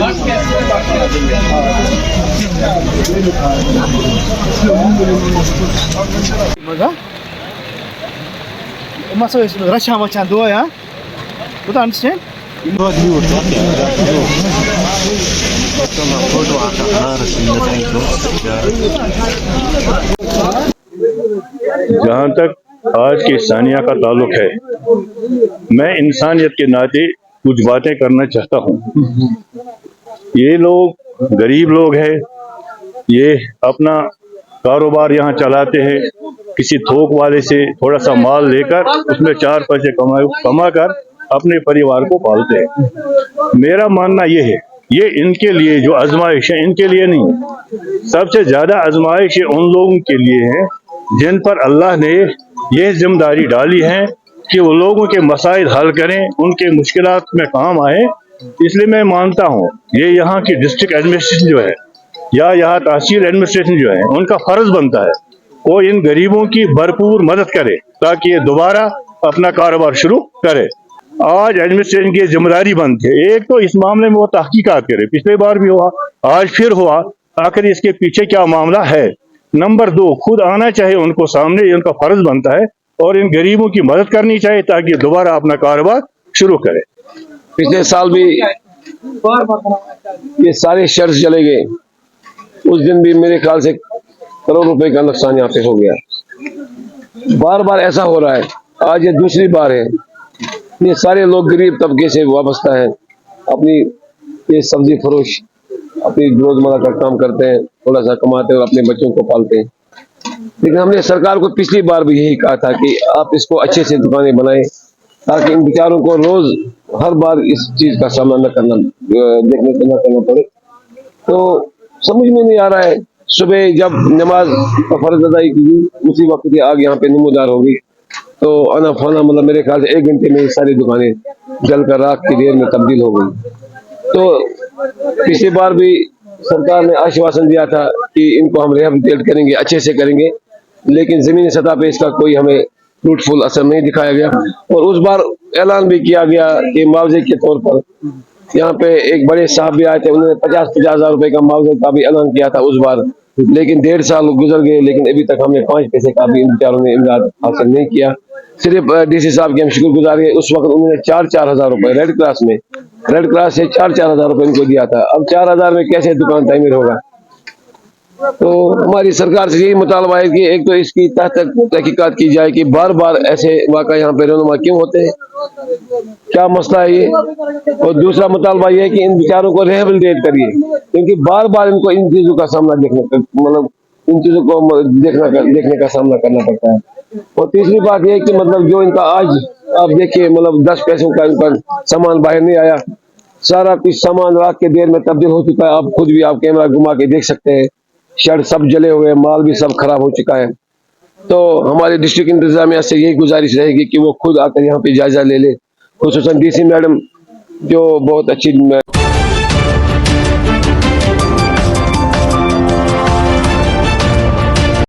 So it's Russia much and do ya? You don't understand? जहाँ तक आज की सानिया का ताल्लुक है, मैं इंसानियत के नाते कुछ बातें करना चाहता हूँ। ये लोग गरीब लोग हैं, ये अपना कारोबार यहाँ चलाते हैं, किसी थोक वाले से थोड़ा सा माल लेकर उसमें 4 पैसे कमा कर अपने परिवार को पालते हैं। मेरा मानना ये है, ये इनके लिए जो आजमाइश है इनके लिए नहीं, सबसे ज़्यादा आजमाइश उन लोगों के लिए है जिन पर अल्लाह ने ये जिम्मेदारी डाली है कि वो लोगों के मसाइल हल करें, उनके मुश्किलात में काम आए। इसलिए मैं मानता हूँ ये यहाँ की डिस्ट्रिक्ट एडमिनिस्ट्रेशन जो है या यहाँ तहसील एडमिनिस्ट्रेशन जो है, उनका फर्ज बनता है वो इन गरीबों की भरपूर मदद करे ताकि ये दोबारा अपना कारोबार शुरू करे। आज एडमिनिस्ट्रेशन की जिम्मेदारी बनती है, एक तो इस मामले में वो तहकीकात करे, पिछले बार भी हुआ, आज फिर हुआ, आखिर इसके पीछे क्या मामला है। नंबर 2, खुद आना चाहिए उनको सामने, उनका फर्ज बनता है और इन गरीबों की मदद करनी चाहिए ताकि दोबारा अपना कारोबार शुरू करे। पिछले साल भी ये सारे शर्त चले गए, उस दिन भी मेरे ख्याल से करोड़ रुपए का नुकसान यहाँ पे हो गया। बार बार ऐसा हो रहा है, आज ये दूसरी बार है। ये सारे लोग गरीब तबके से वाबस्ता है, अपनी ये सब्जी फरोश अपनी रोजमर्रा का काम करते हैं, थोड़ा सा कमाते हैं और अपने बच्चों को पालते हैं। लेकिन हमने सरकार को पिछली बार भी यही कहा था कि आप इसको अच्छे से दुकानें बनाएं ताकि इन बेचारों को रोज हर बार इस चीज का सामना न करना पड़े। तो समझ में नहीं आ रहा है, सुबह जब नमाज का फर्ज अदाई की उसी वक्त की आग यहाँ पे नमूदार होगी, तो आना फाना मतलब मेरे ख्याल से 1 घंटे में सारी दुकानें जलकर राख की देर में तब्दील हो गई। तो पिछली बार भी सरकार ने आश्वासन दिया था कि इनको हम रिहेबिलिटेट करेंगे, अच्छे से करेंगे, लेकिन जमीनी सतह पे इसका कोई हमें फ्रूटफुल असर नहीं दिखाया गया। और उस बार ऐलान भी किया गया कि मुआवजे के तौर पर यहाँ पे एक बड़े साहब भी आए थे, उन्होंने 50-50 हज़ार रुपए का मुआवजे का भी ऐलान किया था उस बार, लेकिन 1.5 साल गुजर गए, लेकिन अभी तक हमने 5 पैसे का भी इन बेचारों ने इमदाद हासिल नहीं किया। सिर्फ डीसी साहब के हम शुक्रगुजार हैं, उस वक्त उन्होंने 4-4 हज़ार रुपए रेड क्रॉस से 4-4 हज़ार रुपए इनको दिया था। अब 4 हज़ार में कैसे दुकान तामीर होगा। तो हमारी सरकार से यही मुतालबा है कि एक तो इसकी तहकीकात की जाए कि बार बार ऐसे वाक़ा यहाँ पे रहनुमा क्यों होते हैं, क्या मसला है ये। और दूसरा मुतालबा ये है कि इन बेचारों को रिहेबिलिटेट करिए, क्योंकि बार बार इनको इन चीज़ों का सामना इन चीज़ों को देखने का सामना करना पड़ता है। और तीसरी बात यह है कि जो इनका आज आप देखिए 10 पैसों का इनका सामान बाहर नहीं आया, सारा कुछ सामान रात के देर में तब्दील हो चुका है। आप खुद भी आप कैमरा घुमा के देख सकते हैं, शर्ट सब जले हुए, माल भी सब खराब हो चुका है। तो हमारे डिस्ट्रिक्ट इंतजामिया से यही गुजारिश रहेगी कि वो खुद आकर यहाँ पे जायजा ले ले, खुसूसन डीसी मैडम जो बहुत अच्छी